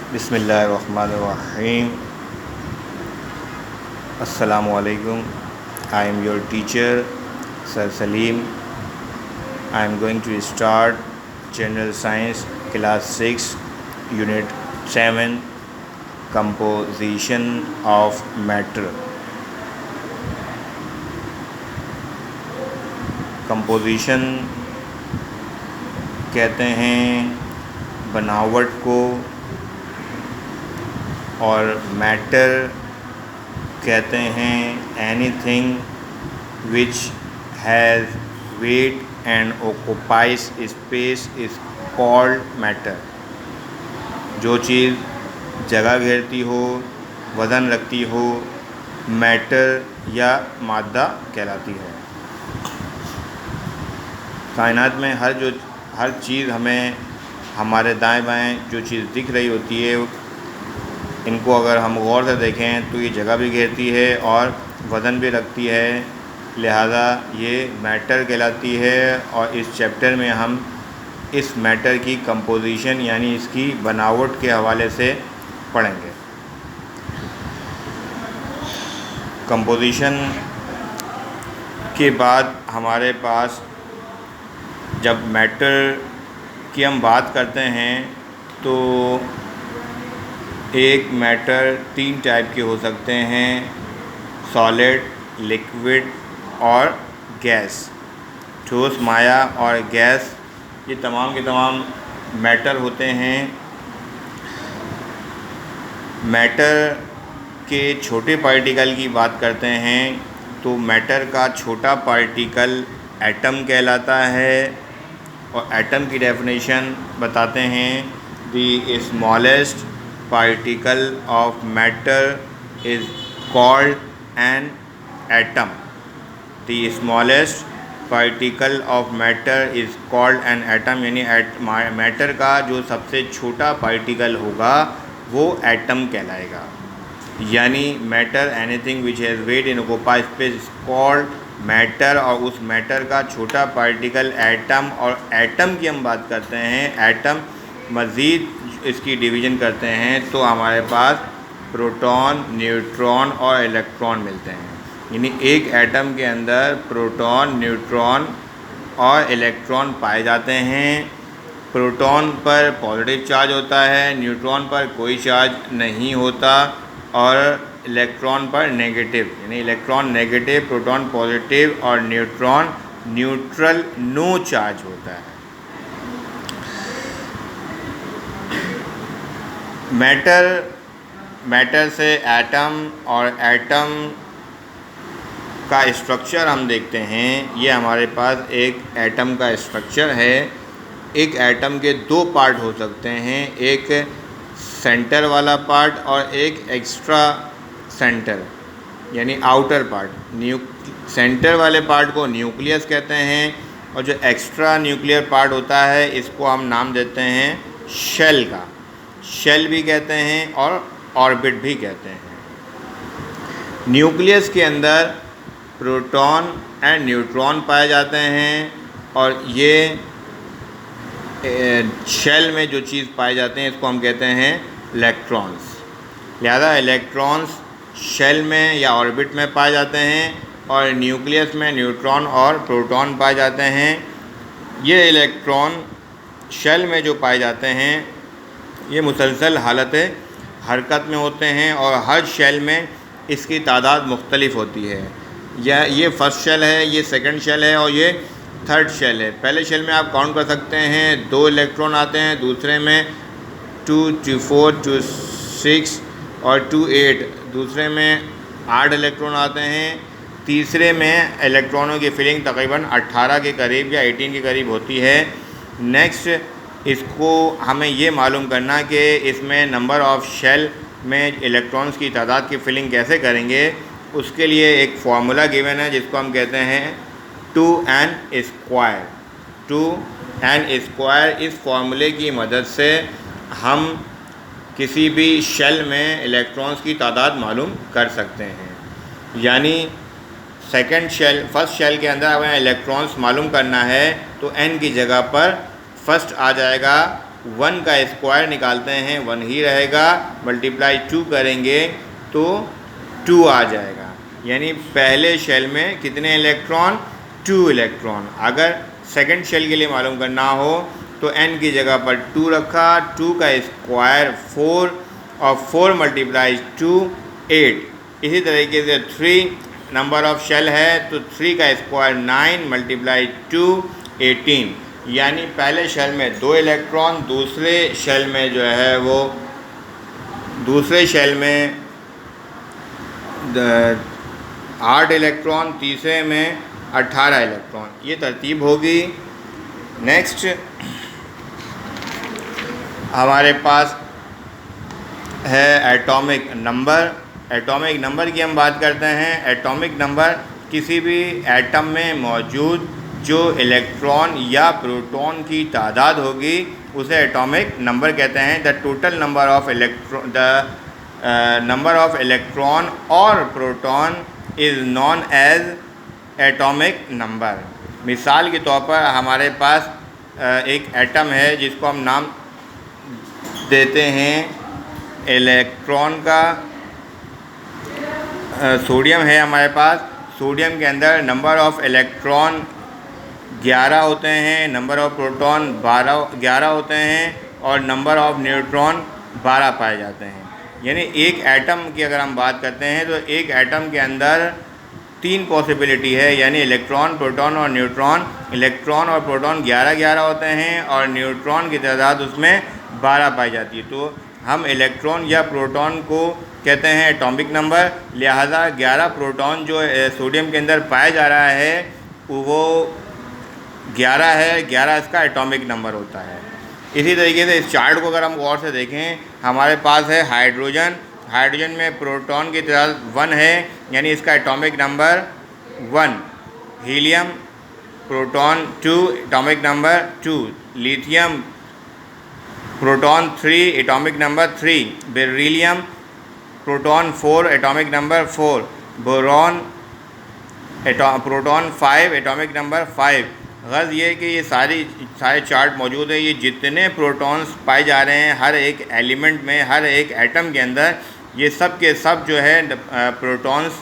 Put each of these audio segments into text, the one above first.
Bismillahirrahmanirrahim. Assalamu alaikum. I am your teacher, Sir Salim. I am going to start General Science Class 6, Unit 7, Composition of Matter. Composition कहते हैं बनावट को और matter कहते हैं anything which has wait and occupies space is called matter. जो चीज़ जगह घेरती हो, वज़न रखती हो, मैटर या मादा कहलाती है। कायनात में हर चीज़ हमें हमारे दाएं बाएं जो चीज़ दिख रही होती है, इनको अगर हम गौर से देखें तो ये जगह भी घेरती है और वज़न भी रखती है, लिहाजा ये मैटर कहलाती है। और इस चैप्टर में हम इस मैटर की कंपोजिशन यानी इसकी बनावट के हवाले से पढ़ेंगे। कंपोजिशन के बाद हमारे पास जब मैटर की हम बात करते हैं तो एक मैटर 3 टाइप के हो सकते हैं, सॉलिड, लिक्विड और गैस। ठोस, माया और गैस, ये तमाम के तमाम मैटर होते हैं। मैटर के छोटे पार्टिकल की बात करते हैं तो मैटर का छोटा पार्टिकल एटम कहलाता है। और एटम की डेफिनेशन बताते हैं, the smallest particle of matter is called an atom. The smallest particle of matter is called an atom. यानी मैटर का जो सबसे छोटा पार्टिकल होगा वो एटम कहलाएगा। यानी matter anything which has wait in occupied space is called matter. और उस मैटर का छोटा पार्टिकल एटम। और एटम की हम बात करते हैं, एटम मज़ीद इसकी डिवीज़न करते हैं तो हमारे पास प्रोटॉन, न्यूट्रॉन और इलेक्ट्रॉन मिलते हैं। यानी एक एटम के अंदर प्रोटॉन, न्यूट्रॉन और इलेक्ट्रॉन पाए जाते हैं। प्रोटॉन पर पॉजिटिव चार्ज होता है, न्यूट्रॉन पर कोई चार्ज नहीं होता और इलेक्ट्रॉन पर नेगेटिव। यानी इलेक्ट्रॉन नेगेटिव, प्रोटॉन पॉजिटिव और न्यूट्रॉन न्यूट्रल, नो चार्ज होता है। मैटर से एटम और एटम का स्ट्रक्चर हम देखते हैं। ये हमारे पास एक एटम का स्ट्रक्चर है। एक एटम के 2 पार्ट हो सकते हैं, एक सेंटर वाला पार्ट और एक एक्स्ट्रा सेंटर यानी आउटर पार्ट। सेंटर वाले पार्ट को न्यूक्लियस कहते हैं और जो एक्स्ट्रा न्यूक्लियर पार्ट होता है इसको हम नाम देते हैं शेल का। शेल भी कहते हैं और ऑर्बिट भी कहते हैं। न्यूक्लियस के अंदर प्रोटॉन एंड न्यूट्रॉन पाए जाते हैं और ये शेल में जो चीज़ पाए जाते हैं इसको हम कहते हैं इलेक्ट्रॉन्स। लिहाजा इलेक्ट्रॉन्स शेल में या ऑर्बिट में पाए जाते हैं और न्यूक्लियस में न्यूट्रॉन और प्रोटॉन पाए जाते हैं। ये इलेक्ट्रॉन शेल में जो पाए जाते हैं ये मुसलसल हालत हरकत में होते हैं और हर शेल में इसकी तादाद मुख्तलिफ होती है। ये फर्स्ट शेल है, ये सेकंड शेल है और ये थर्ड शेल है। पहले शेल में आप काउंट कर सकते हैं 2 इलेक्ट्रॉन आते हैं, दूसरे में 2, 2, 4, 2, 6 और 2, 8, दूसरे में 8 इलेक्ट्रॉन आते हैं, तीसरे में इलेक्ट्रॉनों की फिलिंग तकरीबन 18 के करीब या 18 के करीब होती है। नेक्स्ट इसको हमें ये मालूम करना कि इसमें नंबर ऑफ़ शेल में इलेक्ट्रॉन्स की तादाद की फिलिंग कैसे करेंगे, उसके लिए एक फार्मूला गिवन है जिसको हम कहते हैं 2n स्क्वायर। 2n स्क्वायर, इस फार्मूले की मदद से हम किसी भी शेल में इलेक्ट्रॉन्स की तादाद मालूम कर सकते हैं। यानी फर्स्ट शेल के अंदर हमें इलेक्ट्रॉन्स मालूम करना है तो n की जगह पर फर्स्ट आ जाएगा 1 का स्क्वायर निकालते हैं 1 ही रहेगा, मल्टीप्लाई 2 करेंगे तो 2 आ जाएगा। यानी पहले शेल में कितने इलेक्ट्रॉन? 2 इलेक्ट्रॉन। अगर सेकंड शेल के लिए मालूम करना हो तो n की जगह पर 2 रखा, 2 का स्क्वायर 4 और 4 मल्टीप्लाई 2 8। इसी तरीके से 3 नंबर ऑफ शेल है तो 3 का स्क्वायर 9 मल्टीप्लाई 2 18। यानी पहले शेल में 2 इलेक्ट्रॉन, दूसरे शेल में जो है वो दूसरे शेल में 8 इलेक्ट्रॉन, तीसरे में 18 इलेक्ट्रॉन। ये तरतीब होगी। नेक्स्ट हमारे पास है एटॉमिक नंबर। एटॉमिक नंबर की हम बात करते हैं। एटॉमिक नंबर किसी भी एटम में मौजूद जो इलेक्ट्रॉन या प्रोटॉन की तादाद होगी उसे एटॉमिक नंबर कहते हैं। The total number of electron और proton is known as atomic number. मिसाल के तौर पर हमारे पास एक एटम है जिसको हम नाम देते हैं इलेक्ट्रॉन का। सोडियम है हमारे पास। सोडियम के अंदर नंबर ऑफ़ इलेक्ट्रॉन 11 होते हैं, नंबर ऑफ़ प्रोटॉन 11 होते हैं और नंबर ऑफ़ न्यूट्रॉन 12 पाए जाते हैं। यानी एक एटम की अगर हम बात करते हैं तो एक एटम के अंदर 3 पॉसिबिलिटी है, यानी इलेक्ट्रॉन, प्रोटॉन और न्यूट्रॉन। इलेक्ट्रॉन और प्रोटॉन 11 होते हैं और न्यूट्रॉन की तादाद उसमें 12 पाई जाती है। तो हम इलेक्ट्रॉन या प्रोटॉन को कहते हैं एटॉमिक नंबर। लिहाजा 11 प्रोटॉन जो सोडियम के अंदर पाया जा रहा है वो 11 है, 11 इसका एटॉमिक नंबर होता है। इसी तरीके से इस चार्ट को अगर हम गौर से देखें, हमारे पास है हाइड्रोजन। हाइड्रोजन में प्रोटॉन की तादाद 1 है, यानी इसका atomic number 1। Helium proton 2, atomic number 2। Lithium proton 3, atomic number 3। Beryllium proton 4, atomic number 4। Boron proton 5, atomic number 5। Girls ये कि ये सारे चार्ट मौजूद है। ये जितने प्रोटॉन्स पाए जा रहे हैं हर एक एलिमेंट में, हर एक एटम के अंदर, ये सब के सब जो है प्रोटॉन्स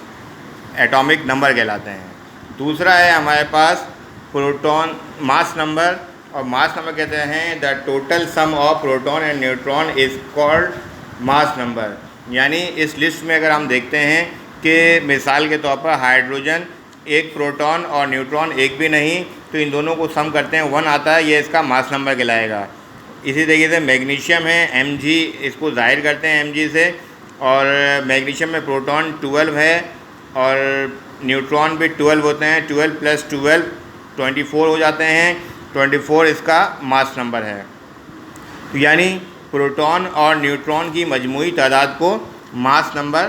एटॉमिक नंबर कहलाते हैं। दूसरा है हमारे पास प्रोटॉन मास नंबर, और मास नंबर कहते हैं the total sum of proton and neutron is called mass number. यानी इस लिस्ट में अगर हम देखते हैं कि मिसाल के तौर पर हाइड्रोजन एक प्रोटॉन और न्यूट्रॉन एक भी नहीं, तो इन दोनों को सम करते हैं 1 आता है, ये इसका मास नंबर कहलाएगा। इसी तरीके से मैग्नीशियम है Mg, इसको ज़ाहिर करते हैं Mg से, और मैग्नीशियम में प्रोटॉन 12 है और न्यूट्रॉन भी 12 होते हैं। 12 + 12 24 हो जाते हैं। 24 इसका मास नंबर है। तो यानी प्रोटॉन और न्यूट्रॉन की मजमूई तादाद को मास नंबर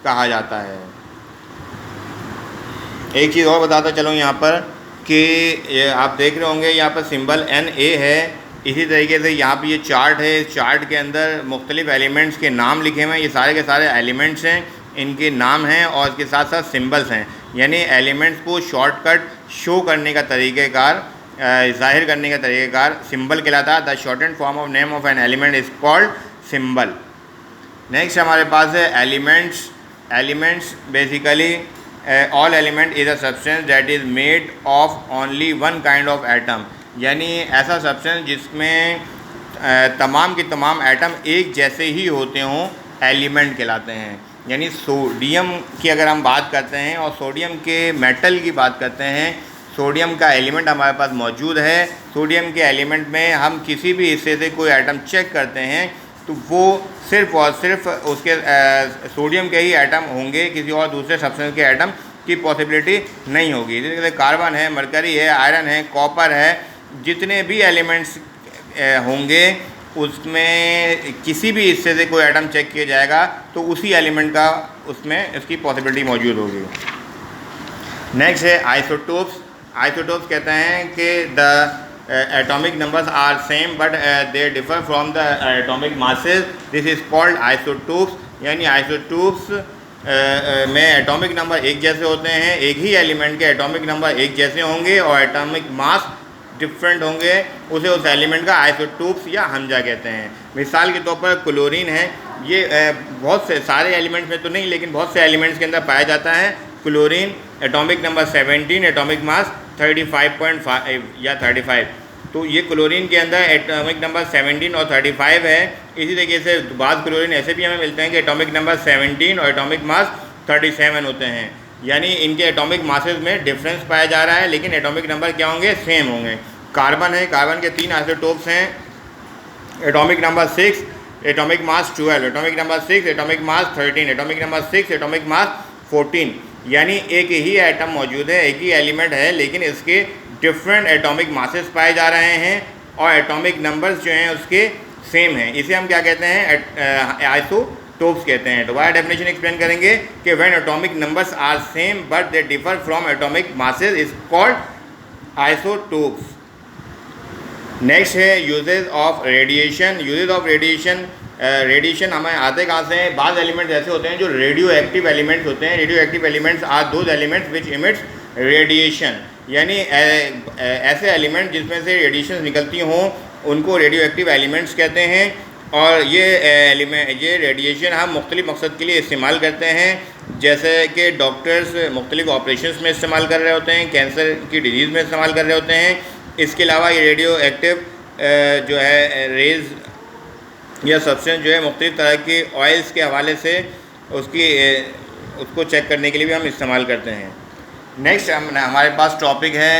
कहा जाता है। एक चीज़ और बताता चलो यहाँ पर कि ये आप देख रहे होंगे यहाँ पर सिंबल Na है। इसी तरीके से यहाँ पे ये चार्ट है। इस चार्ट के अंदर मुख्तलिफ़ एलिमेंट्स के नाम लिखे हुए हैं। ये सारे के सारे एलिमेंट्स हैं, इनके नाम हैं और इसके साथ साथ सिंबल्स हैं। यानी एलिमेंट्स को शॉर्टकट शो करने का तरीक़ेकार, ज़ाहिर करने का तरीक़ेकार सिंबल कहलाता है। The shortened form of name of an element is called symbol. Next हमारे पास है elements. Elements basically all element is a substance that is made of only one kind of atom. यानी ऐसा सब्सटेंस जिसमें तमाम के तमाम एटम एक जैसे ही होते हों, एलिमेंट कहलाते हैं। यानी सोडियम की अगर हम बात करते हैं और सोडियम के मेटल की बात करते हैं, सोडियम का एलिमेंट हमारे पास मौजूद है। सोडियम के एलिमेंट में हम किसी भी हिस्से से कोई एटम चेक करते हैं तो वो सिर्फ़ और सिर्फ उसके सोडियम के ही एटम होंगे, किसी और दूसरे सब्सटेंस के एटम की पॉसिबिलिटी नहीं होगी। जैसे कार्बन है, मरकरी है, आयरन है, कॉपर है, जितने भी एलिमेंट्स होंगे उसमें किसी भी हिस्से से कोई एटम चेक किया जाएगा तो उसी एलिमेंट का उसमें इसकी पॉसिबिलिटी मौजूद होगी। नेक्स्ट है आइसोटोप्स। आइसोटोप्स कहते हैं कि the atomic numbers are same but they differ from the atomic masses. This is called isotopes. यानी आइसोटोप्स में एटॉमिक नंबर एक जैसे होते हैं, एक ही एलिमेंट के एटॉमिक नंबर एक जैसे होंगे और एटॉमिक मास डिफरेंट होंगे उसे उस एलिमेंट का आइसोटोप्स या हमजा कहते हैं। मिसाल के तौर पर क्लोरीन है, ये बहुत से सारे एलिमेंट्स में तो नहीं लेकिन बहुत से एलिमेंट्स के अंदर पाया जाता है। Chlorine atomic number 17, atomic mass 35.5 या 35, तो ये क्लोरीन के अंदर एटॉमिक नंबर 17 और 35 है। इसी तरीके से बाद क्लोरीन ऐसे भी हमें मिलते हैं कि एटॉमिक नंबर 17 और एटॉमिक मास 37 होते हैं, यानी इनके एटॉमिक मासेस में डिफरेंस पाया जा रहा है लेकिन एटॉमिक नंबर क्या होंगे, सेम होंगे। कार्बन है, कार्बन के 3 आइसोटोप्स हैं, atomic number 6, atomic mass 12, atomic number 6, atomic mass 13, atomic number 6, atomic mass 14, यानी एक ही एटम मौजूद है, एक ही एलिमेंट है लेकिन इसके डिफरेंट एटॉमिक मासेस पाए जा रहे हैं और एटॉमिक नंबर्स जो हैं उसके सेम हैं। इसे हम क्या कहते हैं, आइसोटोप्स कहते हैं। तो वाया डेफिनेशन एक्सप्लेन करेंगे कि when atomic numbers are same but they differ from atomic masses is called isotopes. Next है uses of radiation. Uses of radiation, radiation हमें आते कहाँ से हैं, बाद एलिमेंट्स ऐसे होते हैं जो रेडियो एक्टिव एलिमेंट्स होते हैं। Radioactive elements are those elements which emits radiation, यानी ऐसे एलिमेंट जिसमें से रेडिएशन निकलती हों उनको रेडियो एक्टिव एलिमेंट्स कहते हैं। और ये रेडिएशन हम मुख्तलिफ मकसद के लिए इस्तेमाल करते हैं, जैसे कि डॉक्टर्स मुख्तलिफ ऑपरेशंस में इस्तेमाल कर रहे होते हैं, कैंसर की डिजीज़ में इस्तेमाल कर रहे होते हैं। इसके अलावा ये रेडियो एक्टिव जो है रेज़ या सब्सटेंस जो है मुख्तलिफ तरह के ऑयल्स के हवाले से उसको चेक करने के लिए भी हम इस्तेमाल करते हैं। नेक्स्ट हमारे पास टॉपिक है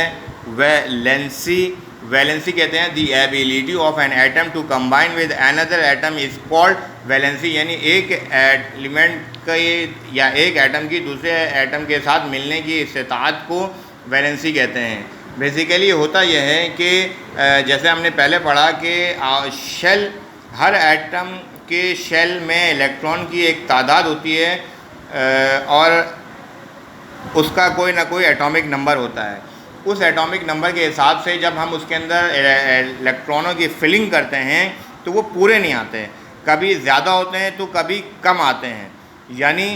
वैलेंसी। वैलेंसी कहते हैं the ability of an atom to combine with another atom is called valency, यानी एक एलिमेंट का या एक एटम की दूसरे एटम के साथ मिलने की इस्तिताअत को वैलेंसी कहते हैं। बेसिकली होता यह है कि जैसे हमने पहले पढ़ा कि शेल, हर एटम के शेल में इलेक्ट्रॉन की एक तादाद होती है और उसका कोई ना कोई एटॉमिक नंबर होता है। उस एटॉमिक नंबर के हिसाब से जब हम उसके अंदर इलेक्ट्रॉनों की फिलिंग करते हैं तो वो पूरे नहीं आते, कभी ज़्यादा होते हैं तो कभी कम आते हैं, यानी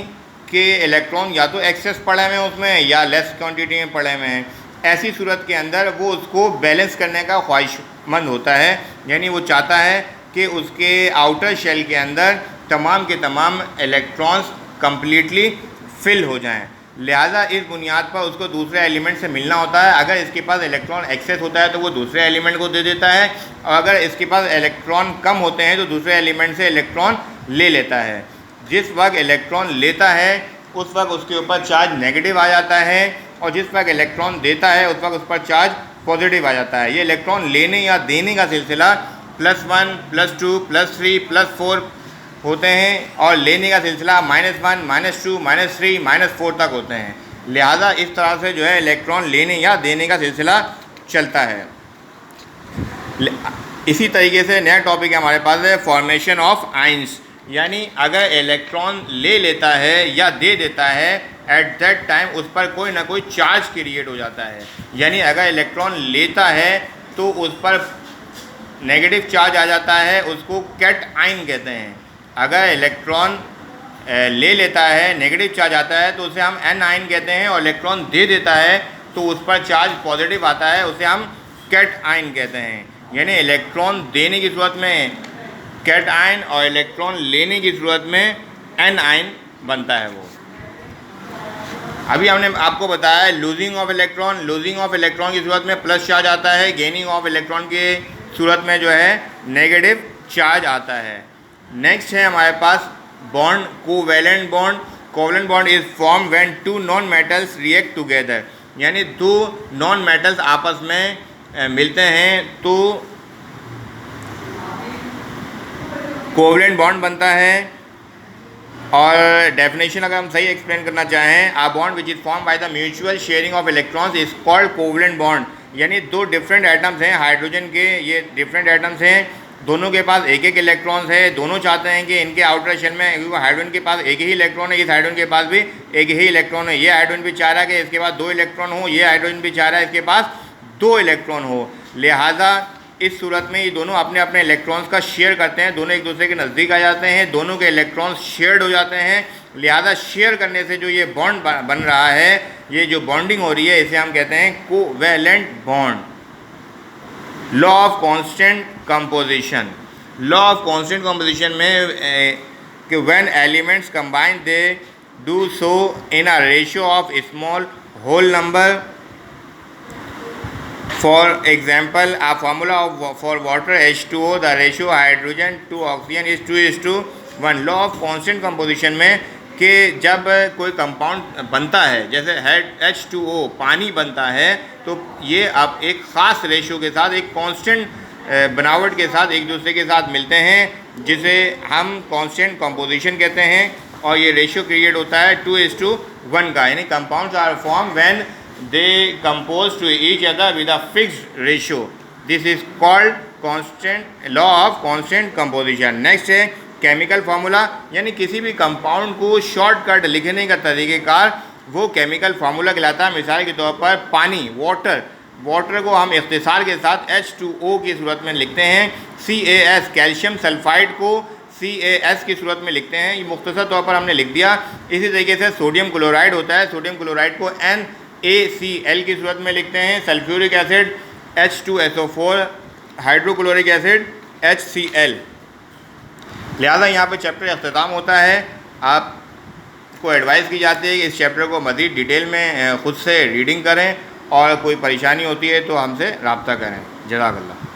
कि इलेक्ट्रॉन या तो एक्सेस पड़े हुए हैं उसमें या लेस क्वांटिटी में पड़े हुए हैं। ऐसी सूरत के अंदर वो उसको बैलेंस करने का ख्वाहिशमंद होता है, यानी वो चाहता है कि उसके आउटर शेल के अंदर तमाम के तमाम इलेक्ट्रॉन्स कम्प्लीटली फिल हो जाएं। लिहाजा इस बुनियाद पर उसको दूसरे एलिमेंट से मिलना होता है। अगर इसके पास इलेक्ट्रॉन एक्सेस होता है तो वो दूसरे एलिमेंट को दे देता है, और अगर इसके पास इलेक्ट्रॉन कम होते हैं तो दूसरे एलिमेंट से इलेक्ट्रॉन ले लेता है। जिस वक्त इलेक्ट्रॉन लेता है उस वक्त उसके ऊपर चार्ज नेगेटिव आ जाता है, और जिस वक्त इलेक्ट्रॉन देता है उस वक्त उस पर चार्ज पॉजिटिव आ जाता है। ये इलेक्ट्रॉन लेने या देने का सिलसिला +1, +2, +3, +4 होते हैं, और लेने का सिलसिला -1, -2, -3, -4 तक होते हैं। लिहाजा इस तरह से जो है इलेक्ट्रॉन लेने या देने का सिलसिला चलता है। इसी तरीके से नया टॉपिक हमारे पास है फॉर्मेशन ऑफ आयंस, यानी अगर इलेक्ट्रॉन ले लेता है या दे देता है एट दैट टाइम उस पर कोई ना कोई चार्ज क्रिएट हो जाता है। यानी अगर इलेक्ट्रॉन लेता है तो उस पर नेगेटिव चार्ज आ जाता है, उसको कैट आयन कहते हैं। अगर इलेक्ट्रॉन ले लेता है, नेगेटिव चार्ज आता है तो उसे हम एन आयन कहते हैं, और इलेक्ट्रॉन दे देता है तो उस पर चार्ज पॉजिटिव आता है, उसे हम कैट आयन कहते हैं। यानी इलेक्ट्रॉन देने की सूरत में कैट आयन और इलेक्ट्रॉन लेने की सूरत में एन आयन बनता है। वो अभी हमने आपको बताया है losing of electron. Losing of electron की सूरत में प्लस चार्ज आता है, गेनिंग ऑफ इलेक्ट्रॉन की सूरत में जो है नेगेटिव चार्ज आता है। नेक्स्ट है हमारे पास bond, covalent bond. Covalent bond is form when two non metals react together, यानी दो नॉन मेटल्स आपस में मिलते हैं तो कोवैलेंट बॉन्ड बनता है। और डेफिनेशन अगर हम सही एक्सप्लेन करना चाहें, a bond which is form by the mutual sharing of electrons is called covalent bond. यानी दो डिफरेंट एटम्स हैं हाइड्रोजन के, ये डिफरेंट एटम्स हैं, दोनों के पास एक एक इलेक्ट्रॉन्स है, दोनों चाहते हैं कि इनके आउटर शेल में, क्योंकि हाइड्रोजन के पास एक ही इलेक्ट्रॉन है, इस हाइड्रोजन के पास भी एक ही इलेक्ट्रॉन है। ये हाइड्रोजन भी चाह रहा है कि इसके पास 2 इलेक्ट्रॉन हो, ये हाइड्रोजन भी चाह रहा है इसके पास 2 इलेक्ट्रॉन हो। लिहाजा इस सूरत में ये दोनों अपने अपने इलेक्ट्रॉन्स का शेयर करते हैं, दोनों एक दूसरे के नज़दीक आ जाते हैं, दोनों के इलेक्ट्रॉन्स शेयर्ड हो जाते हैं। लिहाजा शेयर करने से जो ये बॉन्ड बन रहा है, ये जो बॉन्डिंग हो रही है, इसे हम कहते हैं covalent bond. Law of constant composition. Law of constant composition में कि when elements combine they do so in a ratio of small whole number. For example, a formula for water H2O, the ratio hydrogen to oxygen is 2:1. Law of constant composition में कि जब कोई compound बनता है, जैसे H2O पानी बनता है, तो ये अब एक ख़ास रेशियो के साथ, एक कांस्टेंट बनावट के साथ एक दूसरे के साथ मिलते हैं, जिसे हम कांस्टेंट कंपोजिशन कहते हैं। और ये रेशियो क्रिएट होता है 2:1 का, यानी compounds are form when they compose to each other with a fixed ratio. This is called constant law of constant composition. Next है केमिकल फार्मूला, यानी किसी भी कंपाउंड को शॉर्टकट लिखने का तरीक़ेकार वो केमिकल फार्मूला कहलाता है। मिसाल के तौर पर पानी, वाटर को हम इख्तिसार के साथ H2O की सूरत में लिखते हैं। CaS कैल्शियम सल्फाइड को CaS की सूरत में लिखते हैं। ये मुख्तसर तौर पर हमने लिख दिया। इसी तरीके से सोडियम क्लोराइड होता है, सोडियम क्लोराइड को NaCl की सूरत में लिखते हैं। Sulphuric acid H2SO4, hydrochloric acid HCl। लिहाजा यहाँ पे चैप्टर अख्ताम होता है। आपको एडवाइस की जाती है कि इस चैप्टर को मज़ीद डिटेल में ख़ुद से रीडिंग करें, और कोई परेशानी होती है तो हमसे रब्ता करें। जज़ाकल्लाह।